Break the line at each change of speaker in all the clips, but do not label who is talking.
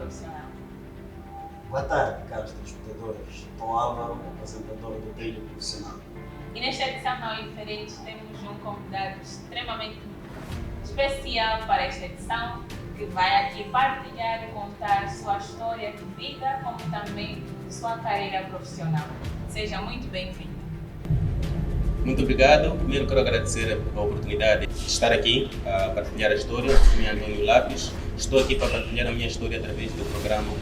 profissional.
Boa tarde, caros telespectadores. Tom Álvaro, apresentador do Trilho Profissional.
E nesta edição não é diferente, temos um convidado extremamente especial para esta edição, que vai aqui partilhar e contar sua história de vida, como também sua carreira profissional. Seja muito bem-vindo.
Muito obrigado. Primeiro quero agradecer a oportunidade de estar aqui a partilhar a história. Meu nome é Antônio Lápis. Estou aqui para partilhar a minha história através do programa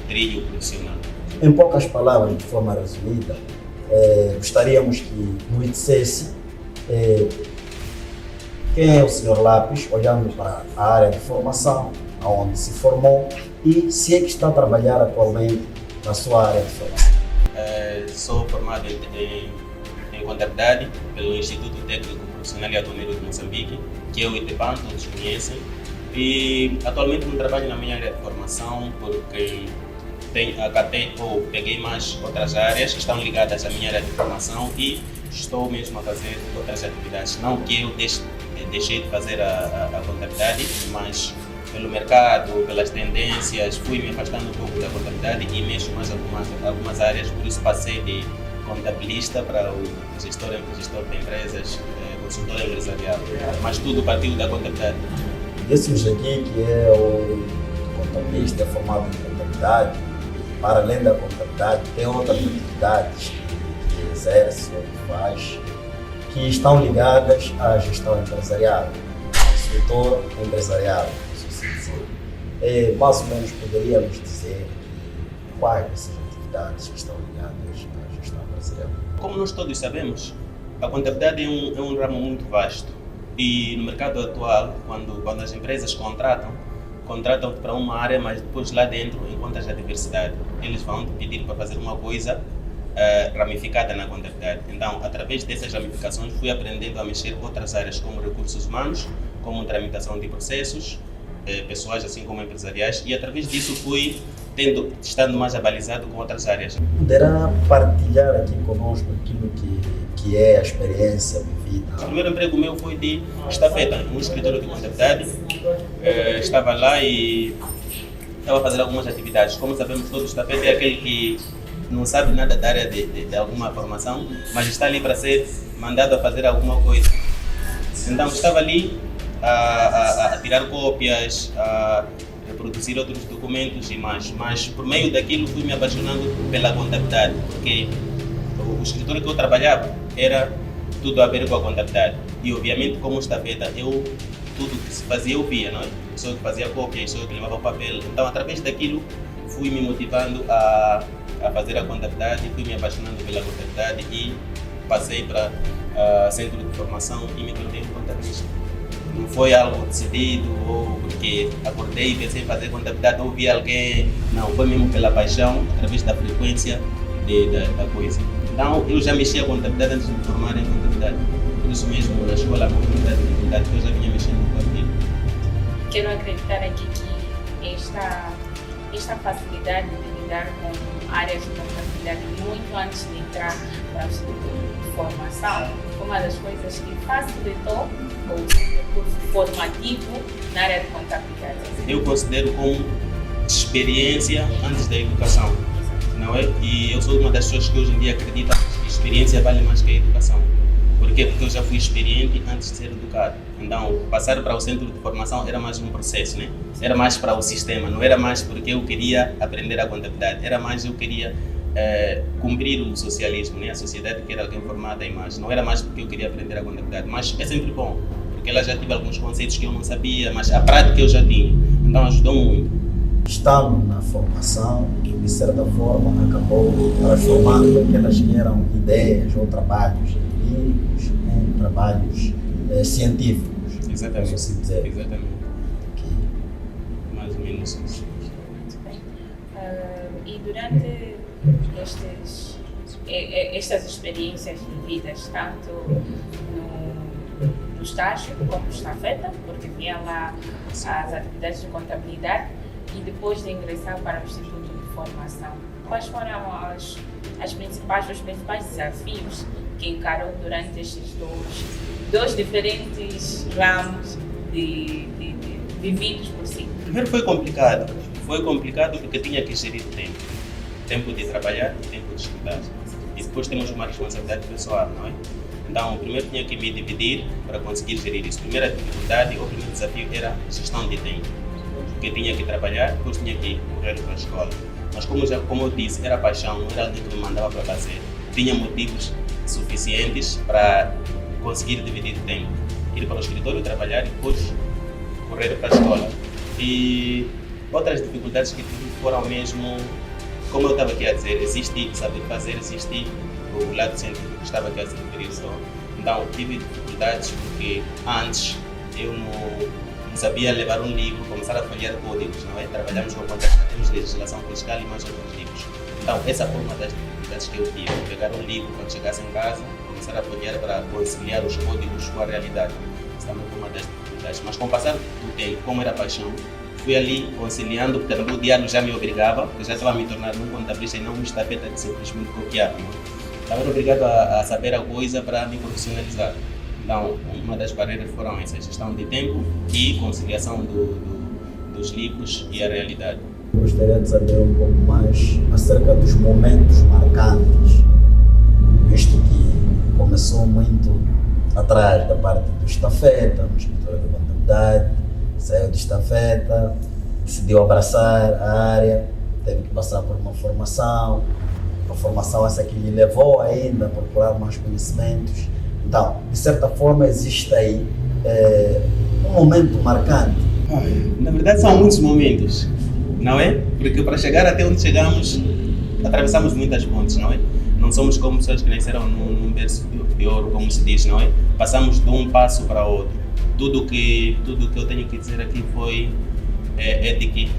Trilho Profissional.
Em poucas palavras, de forma resumida, gostaríamos que nos dissesse quem é o Sr. Lápis, olhando para a área de formação, aonde se formou e se é que está a trabalhar atualmente na sua área de formação.
Sou formado em contabilidade pelo Instituto Técnico Profissional e Aduaneiro de Moçambique, que é o ITEPAN, todos conhecem. E atualmente não trabalho na minha área de formação porque peguei mais outras áreas que estão ligadas à minha área de formação e estou mesmo a fazer outras atividades. Não que eu deixei de fazer a contabilidade, mas pelo mercado, pelas tendências, fui me afastando um pouco da contabilidade e mexo mais algumas áreas, por isso passei de contabilista para o gestor de empresas, consultor empresarial, mas tudo partiu da contabilidade.
Disse-nos aqui que é o contabilista formado em contabilidade. Para além da contabilidade, tem outras atividades que exerce ou que faz que estão ligadas à gestão empresarial, ao setor empresarial, se assim dizer. Mais ou menos poderíamos dizer quais dessas atividades que estão ligadas à gestão empresarial.
Como nós todos sabemos, a contabilidade é um ramo muito vasto e no mercado atual, quando as empresas contratam para uma área, mas depois lá dentro encontras a diversidade. Eles vão te pedir para fazer uma coisa ramificada na contabilidade. Então, através dessas ramificações, fui aprendendo a mexer com outras áreas, como recursos humanos, como tramitação de processos, pessoais assim como empresariais, e através disso fui estando mais abalizado com outras áreas.
Poderá partilhar aqui conosco aquilo que é a experiência vivida?
O primeiro emprego meu foi de estafeta, num escritório de contabilidade. Estava lá e estava a fazer algumas atividades. Como sabemos todos, estafeta é aquele que não sabe nada da área de alguma formação, mas está ali para ser mandado a fazer alguma coisa. Então estava ali a tirar cópias, a produzir outros documentos e mais, mas por meio daquilo fui me apaixonando pela contabilidade, porque o escritório que eu trabalhava era tudo a ver com a contabilidade e obviamente como estafeta tudo que se fazia eu via, não é? Sou eu que fazia cópias, sou eu que levava o papel, então através daquilo fui me motivando a fazer a contabilidade, fui me apaixonando pela contabilidade e passei para centro de formação e me tornei um contabilista. Não foi algo decidido ou porque acordei e pensei em fazer contabilidade ou vi alguém, não, foi mesmo pela paixão, através da frequência da coisa. Então eu já mexia a contabilidade antes de me formar em contabilidade, por isso mesmo na escola, na comunidade de contabilidade, eu já vinha mexendo com aquilo.
Quero acreditar aqui que esta facilidade de lidar com áreas de contabilidade muito antes de entrar para o Instituto de Formação foi uma das coisas que facilitou o curso formativo na área de contabilidade.
Eu considero como experiência antes da educação, não é? E eu sou uma das pessoas que hoje em dia acredita que a experiência vale mais que a educação. Por quê? Porque eu já fui experiente antes de ser educado. Então, passar para o centro de formação era mais um processo, né? Era mais para o sistema, não era mais porque eu queria aprender a contabilidade, era mais eu queria cumprir o socialismo, né? A sociedade que era alguém formada em mais. Não era mais porque eu queria aprender a contabilidade, mas é sempre bom, porque ela já tive alguns conceitos que eu não sabia, mas a prática eu já tinha, então ajudou muito.
Estamos na formação que, de certa forma, acabou transformando aquelas que eram ideias ou trabalhos empíricos em trabalhos científicos.
Exatamente.
Assim dizer.
Exatamente. Mais ou menos isso.
Muito bem. E durante estas experiências vividas, tanto no estágio como estafeta, porque vinha lá as atividades de contabilidade, e depois de ingressar para o Instituto de Formação, quais foram os principais desafios que encarou durante estes dois diferentes ramos vividos por si?
Primeiro foi complicado, Foi complicado porque tinha que gerir o tempo. Tempo de trabalhar e tempo de estudar. E depois temos uma responsabilidade pessoal, não é? Então, primeiro tinha que me dividir para conseguir gerir isso. A primeira dificuldade, o primeiro desafio era a gestão de tempo. Porque tinha que trabalhar, depois tinha que correr para a escola. Mas como eu disse, era paixão, não era alguém que me mandava para fazer. Tinha motivos suficientes para conseguir dividir o tempo. Ir para o escritório, trabalhar e depois correr para a escola. E outras dificuldades que tive foram mesmo, como eu estava aqui a dizer, existe saber fazer, existe o lado científico que estava aqui a se referir só. Então, tive dificuldades porque antes eu não sabia levar um livro, começar a folhear códigos, não é? Trabalhamos com contexto, temos legislação fiscal e mais outros livros. Então, essa foi uma das dificuldades que eu tive, pegar um livro quando chegasse em casa, começar a folhear para conciliar os códigos com a realidade. Isso também foi uma das dificuldades. Mas com o passar do tempo, como era paixão, fui ali conciliando, porque o diário já me obrigava, porque eu já estava a me tornar um contabilista e não um estafeta de simplesmente copiar. Estava obrigado a saber a coisa para me profissionalizar. Então, uma das barreiras foram essas, gestão de tempo e conciliação dos livros e a realidade.
Gostaria de saber um pouco mais acerca dos momentos marcantes, visto que começou muito atrás da parte do estafeta, no escritório da contabilidade, saiu de estafeta, decidiu abraçar a área, teve que passar por uma formação essa que lhe levou ainda a procurar mais conhecimentos. Então, de certa forma, existe aí um momento marcante.
Na verdade, são muitos momentos, não é? Porque para chegar até onde chegamos, atravessamos muitas pontes, não é? Não somos como pessoas que nasceram num berço de ouro, como se diz, não é? Passamos de um passo para outro. Tudo que eu tenho que dizer aqui é de que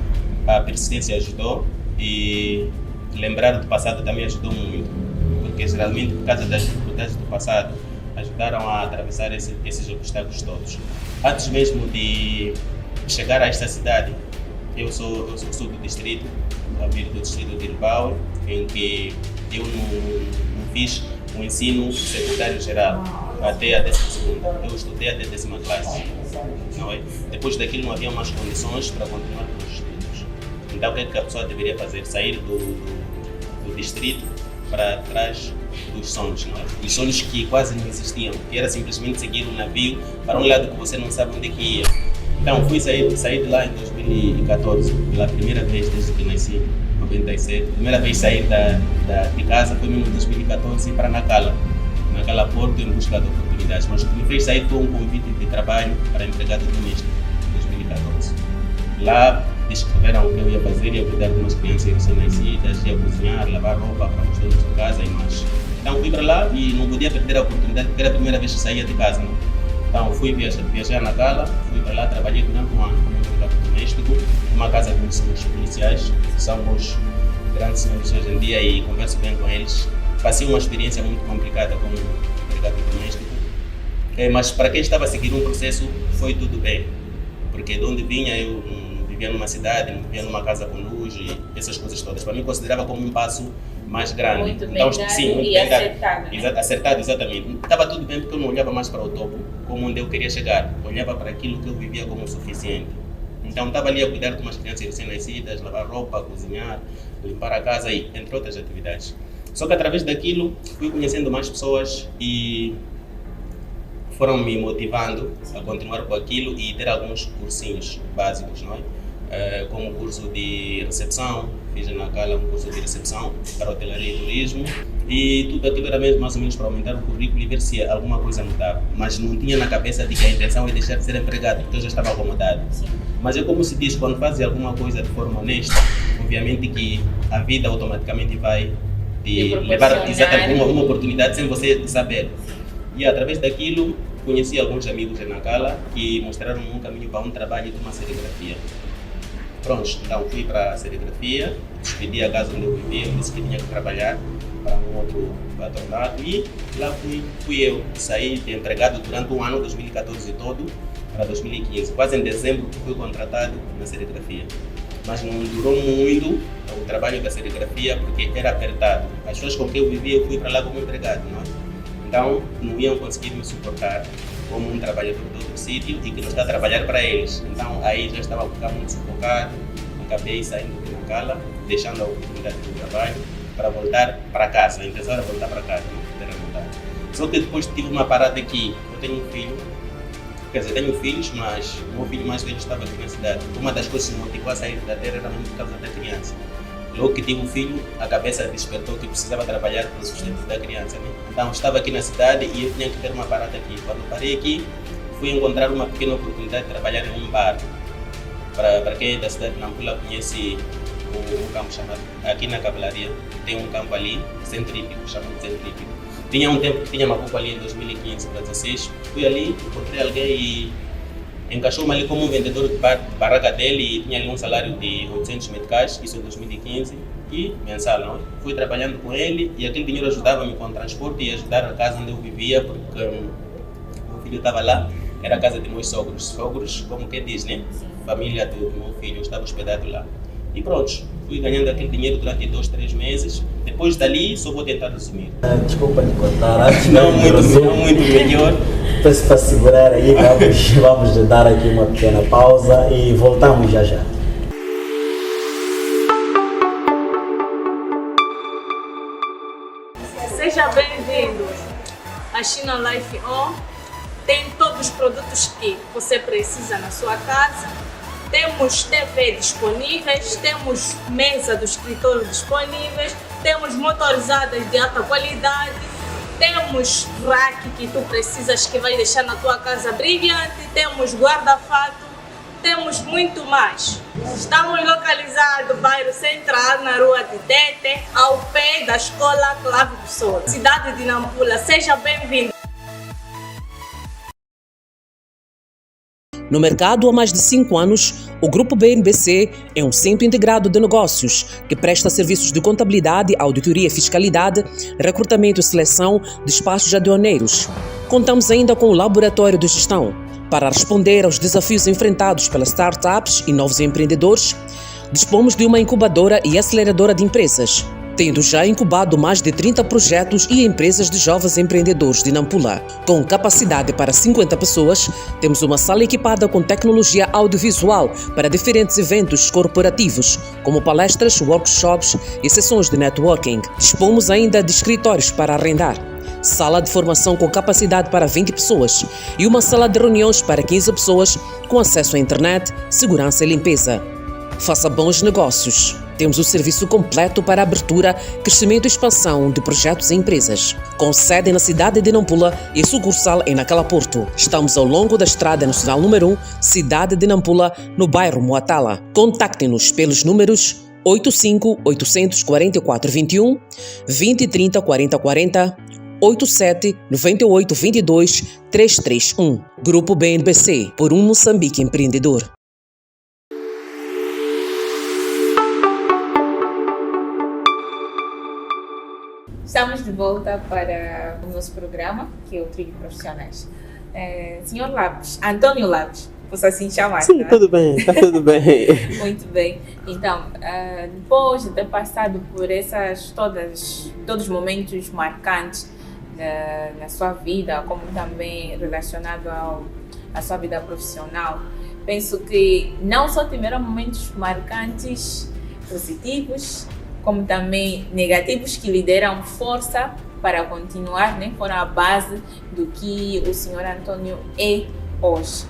a persistência ajudou e lembrar do passado também ajudou muito, porque geralmente por causa das dificuldades do passado ajudaram a atravessar esses obstáculos todos. Antes mesmo de chegar a esta cidade, eu sou do distrito, do distrito de Ilbau, em que eu não fiz o ensino secundário geral até a 12ª, eu estudei até a 10ª classe, não é? Depois daquilo não havia mais condições para continuar com os estudos. Então o que é que a pessoa deveria fazer? Sair do distrito para trás dos sonhos, não é? Os sonhos que quase não existiam, que era simplesmente seguir um navio para um lado que você não sabe onde é que ia. Então fui sair de lá em 2014, pela primeira vez desde que nasci, 97. A primeira vez sair de casa foi mesmo em 2014 para Nacala Porto em busca de oportunidades. Mas o que me fez sair foi um convite de trabalho para empregado doméstico em 2014. Lá descreveram o que eu ia fazer, ia cuidar de umas crianças recém-nascidas, ia cozinhar, lavar roupa para os donos de casa e mais. Então fui para lá e não podia perder a oportunidade porque era a primeira vez que saía de casa, não? Então fui viajar na Cala, fui para lá, trabalhei durante um ano como empregado doméstico, numa casa com os senhores policiais, que são os grandes senhores hoje em dia e converso bem com eles. Passei uma experiência muito complicada como empregado doméstico, mas para quem estava a seguir um processo foi tudo bem, porque de onde vinha eu vivia numa cidade, não vivia numa casa com luz e essas coisas todas. Para mim considerava como um passo mais grande.
Muito bem
então,
dado
sim, muito
e
bem dado.
acertado. Né?
Acertado, exatamente. Estava tudo bem porque eu não olhava mais para o topo, como onde eu queria chegar. Olhava para aquilo que eu vivia como suficiente. Então estava ali a cuidar de umas crianças recém-nascidas, lavar roupa, cozinhar, limpar a casa e entre outras atividades. Só que através daquilo fui conhecendo mais pessoas e foram me motivando a continuar com aquilo e ter alguns cursinhos básicos, não é? Como o curso de recepção, fiz na Cala um curso de recepção para hotelaria e turismo e tudo aquilo era mesmo mais ou menos para aumentar o currículo e ver se alguma coisa mudava, mas não tinha na cabeça de que a intenção é deixar de ser empregado, porque eu já estava acomodado.
Sim.
Mas é como se diz, quando faz alguma coisa de forma honesta, obviamente que a vida automaticamente vai te levar exatamente uma oportunidade sem você saber. E através daquilo conheci alguns amigos em Nacala que mostraram um caminho para um trabalho de uma serigrafia. Pronto, então fui para a serigrafia, despedi a casa onde eu vivia, disse que tinha que trabalhar para um outro patronato e lá fui eu. Saí de empregado durante um ano, 2014 todo, para 2015. Quase em dezembro fui contratado na serigrafia. Mas não durou muito o trabalho da serigrafia porque era apertado. As pessoas com quem eu vivia, eu fui para lá como empregado, não é? Então não iam conseguir me suportar como um trabalhador de outro sítio e que não está a trabalhar para eles. Então aí já estava a ficar muito sufocado, acabei saindo de Nacala, deixando a oportunidade do trabalho para voltar para casa. A intenção era voltar para casa, não poder voltar. Só que depois tive uma parada que eu tenho um filho, quer dizer, tenho filhos, mas o meu filho mais velho estava aqui na cidade. Uma das coisas que me motivou a sair da terra era muito por causa da criança. Logo que tive um filho, a cabeça despertou que precisava trabalhar para o sustento da criança, né? Então estava aqui na cidade e eu tinha que ter uma parada aqui. Quando parei aqui, fui encontrar uma pequena oportunidade de trabalhar em um bar. Para quem é da cidade de Nampula conhece um campo chamado, aqui na Cavalaria, tem um campo ali, centrípico, chamado centrípico. Tinha um tempo que tinha Mapuco ali em 2015 para 2016, fui ali, encontrei alguém e encaixou-me ali como um vendedor de barraca dele e tinha ali um salário de 800 meticais, isso em 2015, e mensal, não? Fui trabalhando com ele e aquele dinheiro ajudava-me com o transporte e ajudar a casa onde eu vivia, porque meu filho estava lá, era a casa de meus sogros. Sogros, como quem diz, né? Família do meu filho, eu estava hospedado lá. E pronto, fui ganhando aquele dinheiro durante 2, 3 meses. Depois dali, só vou tentar resumir.
Desculpa lhe contar, acho que
Não muito melhor.
Peço para segurar aí, vamos dar aqui uma pequena pausa e voltamos já já.
Seja bem-vindo à China Life On. Tem todos os produtos que você precisa na sua casa. Temos TV disponíveis, temos mesa do escritório disponíveis, temos motorizadas de alta qualidade, temos rack que tu precisas que vai deixar na tua casa brilhante, temos guarda-fato, temos muito mais. Estamos localizados no bairro Central, na rua de Tete, ao pé da Escola Clave do Sol, cidade de Nampula. Seja bem-vindo.
No mercado há mais de 5 anos, o Grupo BNBC é um centro integrado de negócios que presta serviços de contabilidade, auditoria e fiscalidade, recrutamento e seleção, despachos aduaneiros. Contamos ainda com o Laboratório de Gestão para responder aos desafios enfrentados pelas startups e novos empreendedores. Dispomos de uma incubadora e aceleradora de empresas, tendo já incubado mais de 30 projetos e empresas de jovens empreendedores de Nampula. Com capacidade para 50 pessoas, temos uma sala equipada com tecnologia audiovisual para diferentes eventos corporativos, como palestras, workshops e sessões de networking. Dispomos ainda de escritórios para arrendar, sala de formação com capacidade para 20 pessoas e uma sala de reuniões para 15 pessoas com acesso à internet, segurança e limpeza. Faça bons negócios. Temos o serviço completo para abertura, crescimento e expansão de projetos e empresas. Com sede na cidade de Nampula e sucursal em Nacala Porto. Estamos ao longo da Estrada Nacional número 1, cidade de Nampula, no bairro Moatala. Contacte-nos pelos números 85 844 21, 20 30 40 40, 87 98 22 331. Grupo BNBC, por um Moçambique empreendedor.
Estamos de volta para o nosso programa, que é o Trilho Profissionais. Senhor Labs, Antônio Labs, posso assim chamar?
Sim,
tá?
tudo bem, está tudo bem.
Muito bem. Então, depois de ter passado por todos os momentos marcantes na sua vida, como também relacionado à sua vida profissional, penso que não só tiveram momentos marcantes, positivos, como também negativos que lhe deram força para continuar, né? Foram a base do que o senhor Antônio é hoje.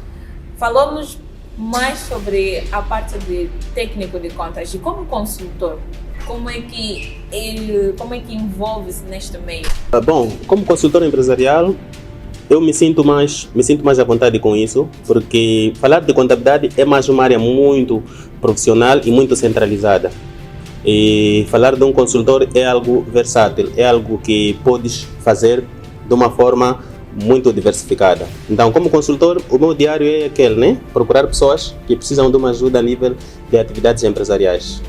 Falou-nos mais sobre a parte de técnico de contas e como consultor, como é que envolve-se neste meio?
Bom, como consultor empresarial, eu me sinto mais à vontade com isso, porque falar de contabilidade é mais uma área muito profissional e muito centralizada. E falar de um consultor é algo versátil, é algo que podes fazer de uma forma muito diversificada. Então, como consultor, o meu diário é aquele, né? Procurar pessoas que precisam de uma ajuda a nível de atividades empresariais,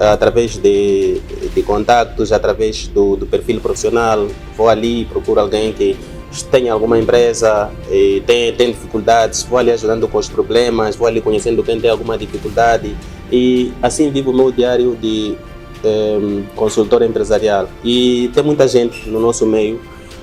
através de contactos, através do perfil profissional. Vou ali, procuro alguém que tem alguma empresa e tem dificuldades, vou ali ajudando com os problemas, vou ali conhecendo quem tem alguma dificuldade. E assim vivo o meu diário de consultor empresarial. E tem muita gente no nosso meio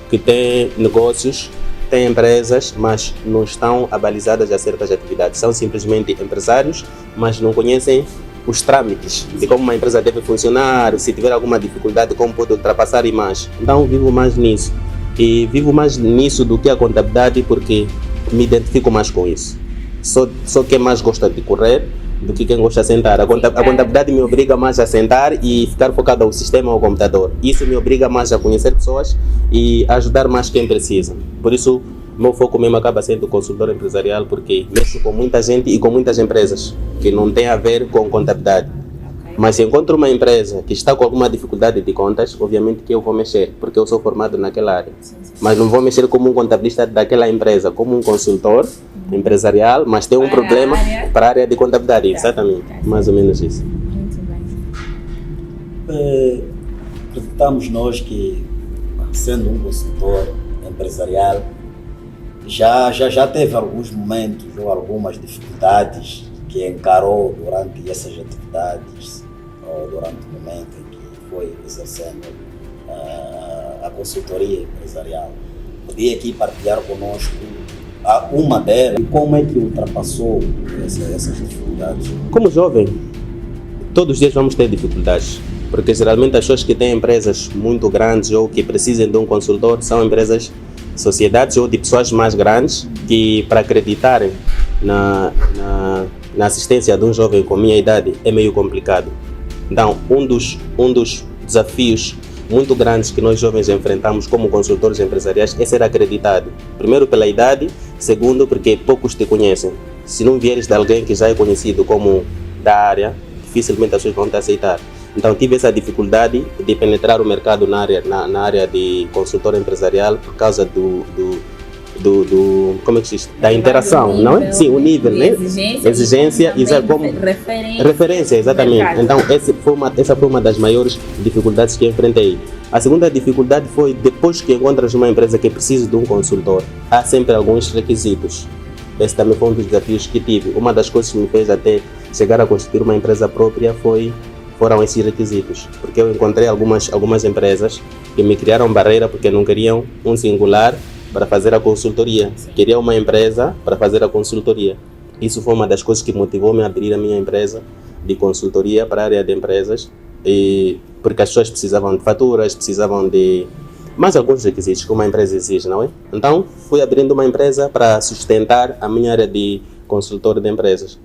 que tem negócios, tem empresas, mas não estão abalizadas a certas atividades. São simplesmente empresários, mas não conhecem os trâmites de como uma empresa deve funcionar, se tiver alguma dificuldade, como pode ultrapassar e mais. Então vivo mais nisso. E vivo mais nisso do que a contabilidade porque me identifico mais com isso. Sou quem mais gosta de correr do que quem gosta de sentar. A contabilidade me obriga mais a sentar e ficar focado ao sistema, ao computador. Isso me obriga mais a conhecer pessoas e ajudar mais quem precisa. Por isso, meu foco mesmo acaba sendo consultor empresarial, porque mexo com muita gente e com muitas empresas que não tem a ver com contabilidade. Mas se encontro uma empresa que está com alguma dificuldade de contas, obviamente que eu vou mexer, porque eu sou formado naquela área. Mas não vou mexer como um contabilista daquela empresa, como um consultor empresarial, mas tem um problema para a área de contabilidade. Exatamente, mais ou menos isso.
Muito bem.
Acreditamos nós que, sendo um consultor empresarial, já teve alguns momentos ou algumas dificuldades que encarou durante essas atividades ou durante o momento em que foi exercendo a consultoria empresarial. Podia aqui partilhar conosco uma delas e como é que ultrapassou essas dificuldades?
Como jovem, todos os dias vamos ter dificuldades, porque geralmente as pessoas que têm empresas muito grandes ou que precisam de um consultor são empresas, sociedades ou de pessoas mais grandes que, para acreditarem na assistência de um jovem com minha idade é meio complicado. Então, um dos desafios muito grandes que nós jovens enfrentamos como consultores empresariais é ser acreditado. Primeiro pela idade, segundo porque poucos te conhecem. Se não vieres de alguém que já é conhecido como da área, dificilmente as pessoas vão te aceitar. Então tive essa dificuldade de penetrar o mercado na área de consultor empresarial por causa como é que se diz? Da interação, não é? Sim, o nível, né? Exigência e como referência, exatamente. Então essa foi uma das maiores dificuldades que enfrentei. A segunda dificuldade foi depois que encontras uma empresa que precisa de um consultor, há sempre alguns requisitos. Esse também foi um dos desafios que tive. Uma das coisas que me fez até chegar a constituir uma empresa própria foram esses requisitos, porque eu encontrei algumas empresas que me criaram barreira porque não queriam um singular para fazer a consultoria, queriam uma empresa para fazer a consultoria. Isso foi uma das coisas que motivou-me a abrir a minha empresa de consultoria para a área de empresas, porque as pessoas precisavam de faturas, precisavam de mais alguns requisitos que uma empresa exige, não é? Então fui abrindo uma empresa para sustentar a minha área de consultor de empresas.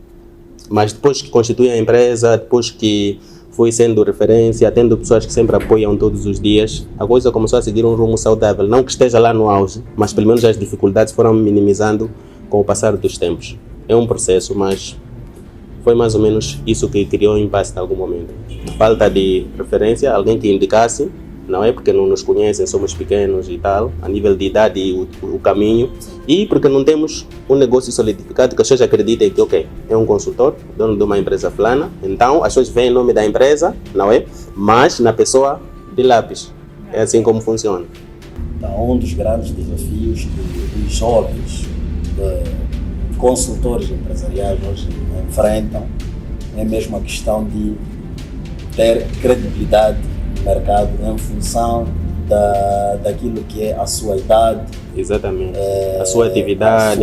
Mas depois que constituí a empresa, depois que fui sendo referência, tendo pessoas que sempre apoiam todos os dias, a coisa começou a seguir um rumo saudável. Não que esteja lá no auge, mas pelo menos as dificuldades foram minimizando com o passar dos tempos. É um processo, mas foi mais ou menos isso que criou um impasse em algum momento. Falta de referência, alguém que indicasse, não é? Porque não nos conhecem, somos pequenos e tal, a nível de idade e o caminho, e porque não temos um negócio solidificado que as pessoas acreditem que, ok, é um consultor, dono de uma empresa fulana, então as pessoas veem o nome da empresa, não é? Mas na pessoa de lápis. É assim como funciona.
Então, um dos grandes desafios que os jovens consultores empresariais hoje enfrentam é mesmo a questão de ter credibilidade no mercado em função daquilo que é a sua idade.
Exatamente. A sua atividade,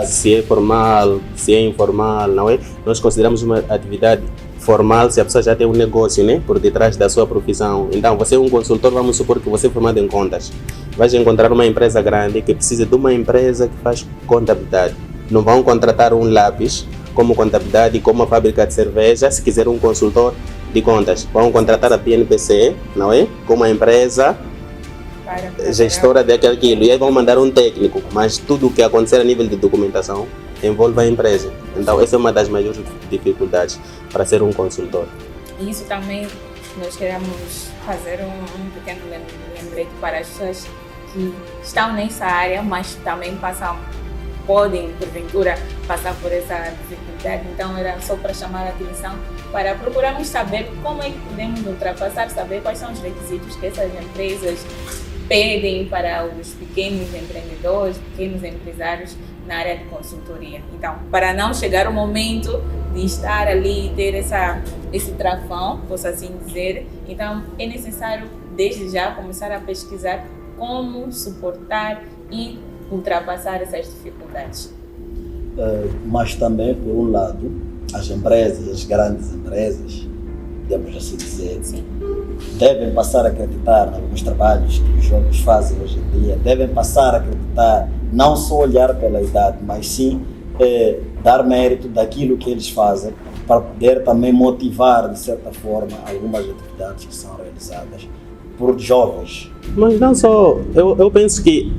se é formal, se é informal, não é? Nós consideramos uma atividade formal se a pessoa já tem um negócio, né, por detrás da sua profissão. Então, você é um consultor, vamos supor que você é formado em contas. Vai encontrar uma empresa grande que precisa de uma empresa que faz contabilidade. Não vão contratar um lápis como contabilidade, como uma fábrica de cerveja, se quiser um consultor de contas. Vão contratar a PNPC, não é? Como uma empresa gestora daquilo. E aí vão mandar um técnico, mas tudo o que acontecer a nível de documentação envolve a empresa. Então essa é uma das maiores dificuldades para ser um consultor.
E isso também nós queremos fazer um pequeno lembrete para as pessoas que estão nessa área, mas também podem, porventura, passar por essa dificuldade. Então era só para chamar a atenção, para procurarmos saber como é que podemos ultrapassar, saber quais são os requisitos que essas empresas pedem para os pequenos empreendedores, pequenos empresários na área de consultoria. Então, para não chegar o momento de estar ali e ter esse travão, posso assim dizer, então é necessário desde já começar a pesquisar como suportar e ultrapassar essas dificuldades.
Mas também, por um lado, as empresas, as grandes empresas, podemos assim dizer, devem passar a acreditar em alguns trabalhos que os jovens fazem hoje em dia, devem passar a acreditar, não só olhar pela idade, mas sim dar mérito daquilo que eles fazem, para poder também motivar, de certa forma, algumas atividades que são realizadas por jovens.
Mas não só, eu penso que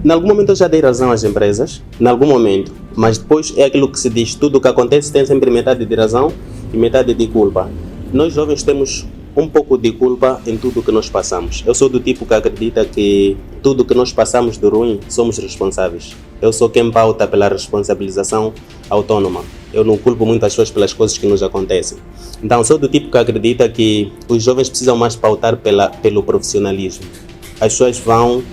em algum momento eu já dei razão às empresas, em algum momento, mas depois é aquilo que se diz, tudo o que acontece tem sempre metade de razão e metade de culpa. Nós jovens temos um pouco de culpa em tudo o que nós passamos. Eu sou do tipo que acredita que tudo o que nós passamos de ruim somos responsáveis. Eu sou quem pauta pela responsabilização autônoma. Eu não culpo muitas pessoas pelas coisas que nos acontecem. Então, sou do tipo que acredita que os jovens precisam mais pautar pelo profissionalismo. As pessoas vão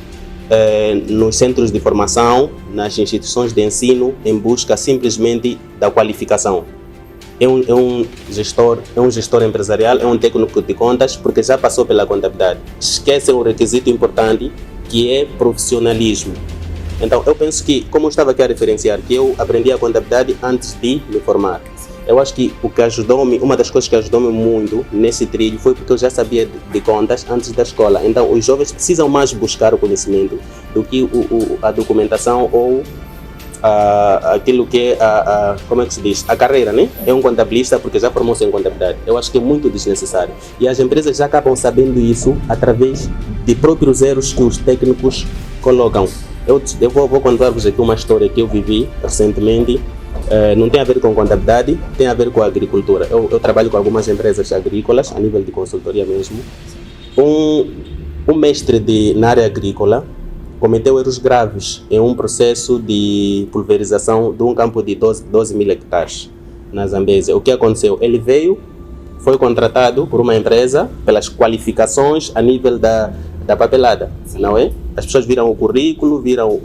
nos centros de formação, nas instituições de ensino, em busca simplesmente da qualificação. É um gestor empresarial, é um técnico de contas, porque já passou pela contabilidade. Esquecem um requisito importante, que é profissionalismo. Então, eu penso que, como eu estava aqui a referenciar, que eu aprendi a contabilidade antes de me formar. Eu acho que o que ajudou-me, uma das coisas que ajudou-me muito nesse trilho foi porque eu já sabia de contas antes da escola. Então, os jovens precisam mais buscar o conhecimento do que a documentação ou aquilo que é como é que se diz? A carreira, né? É um contabilista porque já formou-se em contabilidade. Eu acho que é muito desnecessário. E as empresas já acabam sabendo isso através de próprios erros que os técnicos colocam. Eu vou contar-vos aqui uma história que eu vivi recentemente. Não tem a ver com contabilidade, tem a ver com a agricultura. Eu trabalho com algumas empresas agrícolas, a nível de consultoria mesmo. Um mestre na área agrícola cometeu erros graves em um processo de pulverização de um campo de 12 mil hectares na Zambésia. O que aconteceu? Ele foi contratado por uma empresa pelas qualificações a nível da papelada, não é? As pessoas viram o currículo, viram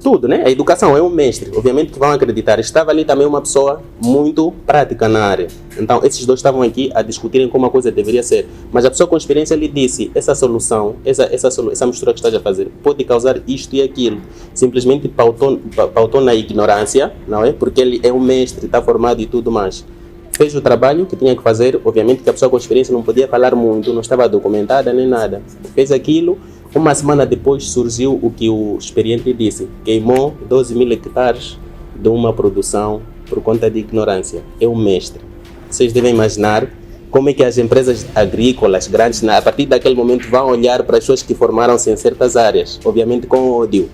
tudo, né? A educação é um mestre, obviamente que vão acreditar. Estava ali também uma pessoa muito prática na área. Então, esses dois estavam aqui a discutirem como a coisa deveria ser. Mas a pessoa com experiência lhe disse, essa solução, essa mistura que estás a fazer, pode causar isto e aquilo. Simplesmente pautou na ignorância, não é? Porque ele é um mestre, está formado e tudo mais. Fez o trabalho que tinha que fazer, obviamente que a pessoa com experiência não podia falar muito, não estava documentada nem nada. Fez aquilo. Uma semana depois surgiu o que o experiente disse, queimou 12 mil hectares de uma produção por conta de ignorância. É um mestre. Vocês devem imaginar como é que as empresas agrícolas grandes, a partir daquele momento, vão olhar para as pessoas que formaram-se em certas áreas, obviamente com ódio.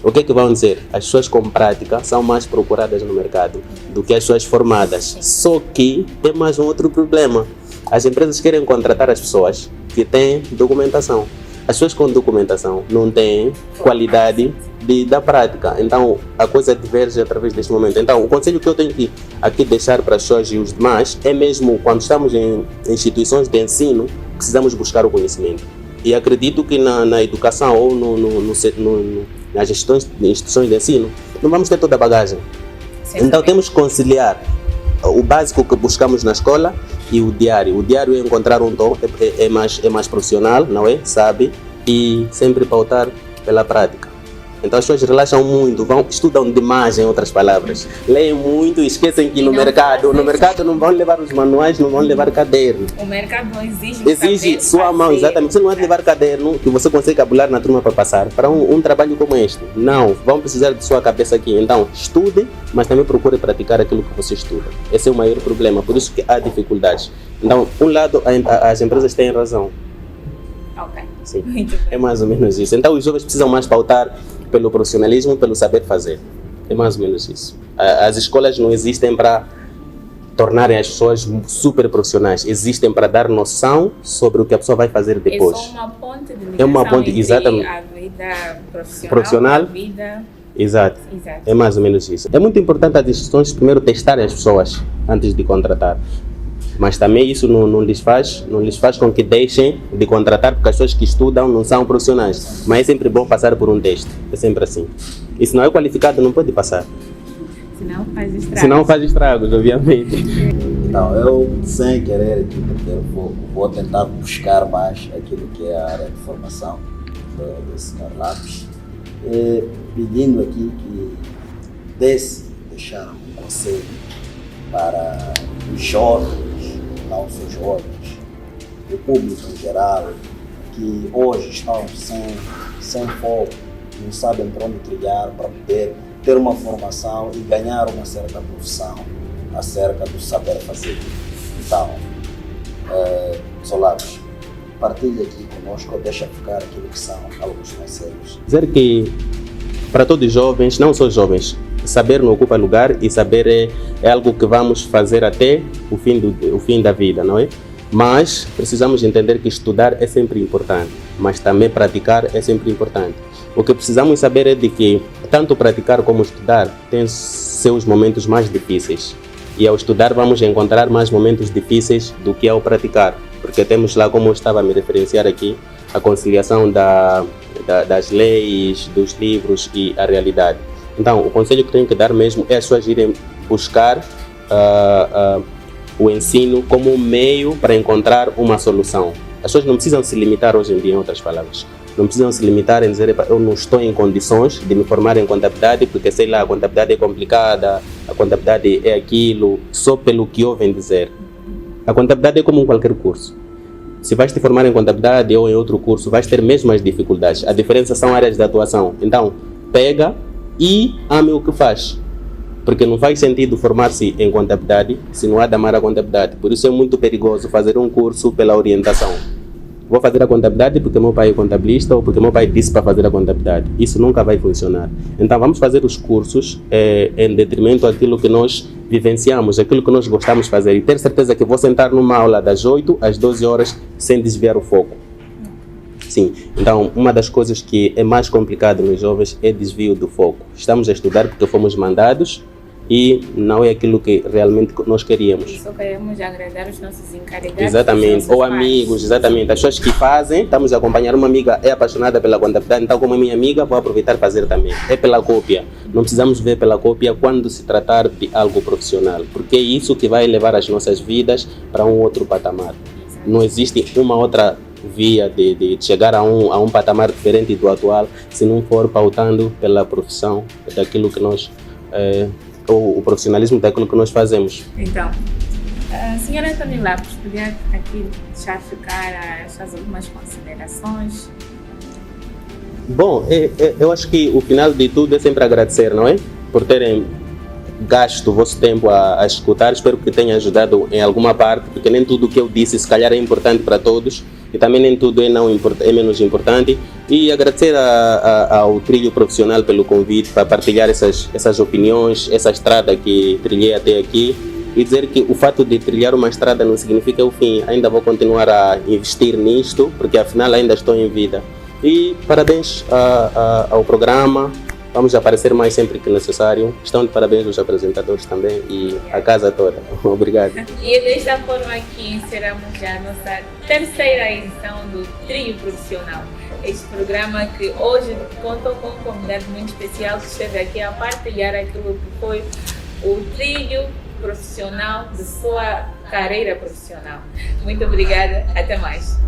O que é que vão dizer? As pessoas com prática são mais procuradas no mercado do que as pessoas formadas. Só que tem mais um outro problema. As empresas querem contratar as pessoas que têm documentação. As pessoas com documentação não têm qualidade da prática, então a coisa diverge através deste momento. Então o conselho que eu tenho que aqui deixar para as pessoas e os demais é mesmo quando estamos em instituições de ensino, precisamos buscar o conhecimento. E acredito que na educação ou nas instituições de ensino, não vamos ter toda a bagagem. Então temos que conciliar o básico que buscamos na escola e o diário. O diário é encontrar um tom, é mais profissional, não é? Sabe? E sempre pautar pela prática. Então as pessoas relaxam muito, estudam demais, em outras palavras. Leem muito e esquecem que no mercado não vão levar os manuais, não vão levar caderno.
O mercado não exige
sua mão, exatamente. Você não vai levar caderno que você consegue cabular na turma para passar. Para um trabalho como este, não. Vão precisar de sua cabeça aqui. Então, estude, mas também procure praticar aquilo que você estuda. Esse é o maior problema, por isso que há dificuldades. Então, um lado, as empresas têm razão.
Ok.
Sim, é mais ou menos isso. Então, os jovens precisam mais pautar pelo profissionalismo, pelo saber fazer. É mais ou menos isso. As escolas não existem para tornarem as pessoas super profissionais, existem para dar noção sobre o que a pessoa vai fazer depois.
É só uma ponte de ligação,
é uma ponte,
entre
exatamente,
a vida profissional. A vida...
Exato. É mais ou menos isso. É muito importante as instituições primeiro testarem as pessoas antes de contratar. Mas também isso não lhes faz com que deixem de contratar, porque as pessoas que estudam não são profissionais. Mas é sempre bom passar por um teste, é sempre assim. E se não é qualificado, não pode passar.
Senão
faz estragos, obviamente.
Então, eu, sem querer aqui, porque eu vou tentar buscar mais aquilo que é a área de formação do Sr. Lápis, pedindo aqui que deixar um conselho para os jovens, não só jovens, o público em geral, que hoje estão sem foco, não sabem para onde trilhar para poder ter uma formação e ganhar uma certa profissão acerca do saber fazer. Então, Solares, partilha aqui conosco, deixa ficar aquilo que são alguns conselhos.
Dizer que para todos os jovens, não só jovens, saber não ocupa lugar e saber é algo que vamos fazer até o fim da vida, não é? Mas precisamos entender que estudar é sempre importante, mas também praticar é sempre importante. O que precisamos saber é de que tanto praticar como estudar tem seus momentos mais difíceis. E ao estudar vamos encontrar mais momentos difíceis do que ao praticar, porque temos lá, como eu estava a me referenciar aqui, a conciliação das leis, dos livros e a realidade. Então, o conselho que tenho que dar mesmo é as pessoas irem buscar o ensino como um meio para encontrar uma solução. As pessoas não precisam se limitar hoje em dia, em outras palavras. Não precisam se limitar em dizer, eu não estou em condições de me formar em contabilidade, porque sei lá, a contabilidade é complicada, a contabilidade é aquilo, só pelo que ouvem dizer. A contabilidade é como qualquer curso. Se vais te formar em contabilidade ou em outro curso, vais ter mesmo as dificuldades. A diferença são áreas de atuação. Então, pega e ame o que faz. Porque não faz sentido formar-se em contabilidade se não há de amar a contabilidade. Por isso é muito perigoso fazer um curso pela orientação. Vou fazer a contabilidade porque meu pai é contabilista ou porque meu pai disse para fazer a contabilidade. Isso nunca vai funcionar. Então vamos fazer os cursos em detrimento daquilo que nós vivenciamos, aquilo que nós gostamos de fazer. E ter certeza que vou sentar numa aula das 8 às 12 horas sem desviar o foco. Sim, então uma das coisas que é mais complicado nos jovens é desvio do foco. Estamos a estudar porque fomos mandados e não é aquilo que realmente nós queríamos.
Só queremos agradar os nossos encarregados.
Exatamente, ou amigos, exatamente. As pessoas que fazem, estamos a acompanhar uma amiga, é apaixonada pela contabilidade, então como é minha amiga, vou aproveitar e fazer também. É pela cópia. Não precisamos ver pela cópia quando se tratar de algo profissional, porque é isso que vai levar as nossas vidas para um outro patamar. Não existe uma outra via de chegar a um patamar diferente do atual, se não for pautando pela profissão daquilo que nós... ou o profissionalismo daquilo que nós fazemos.
Então, senhora Antônio Lopes, podia aqui deixar ficar as suas algumas considerações?
Bom, eu acho que o final de tudo é sempre agradecer, não é? Por terem gasto o vosso tempo a escutar. Espero que tenha ajudado em alguma parte, porque nem tudo o que eu disse se calhar é importante para todos e também nem tudo é menos importante. E agradecer ao trilho profissional pelo convite para partilhar essas opiniões, essa estrada que trilhei até aqui, e dizer que o fato de trilhar uma estrada não significa o fim. Ainda vou continuar a investir nisto, porque afinal ainda estou em vida. E parabéns ao programa. Vamos aparecer mais sempre que necessário. Estão de parabéns os apresentadores também e a casa toda. Obrigado.
E desta forma aqui encerramos já a nossa terceira edição do Trilho Profissional. Este programa que hoje contou com um convidado muito especial que esteve aqui a partilhar aquilo que foi o trilho profissional de sua carreira profissional. Muito obrigada. Até mais.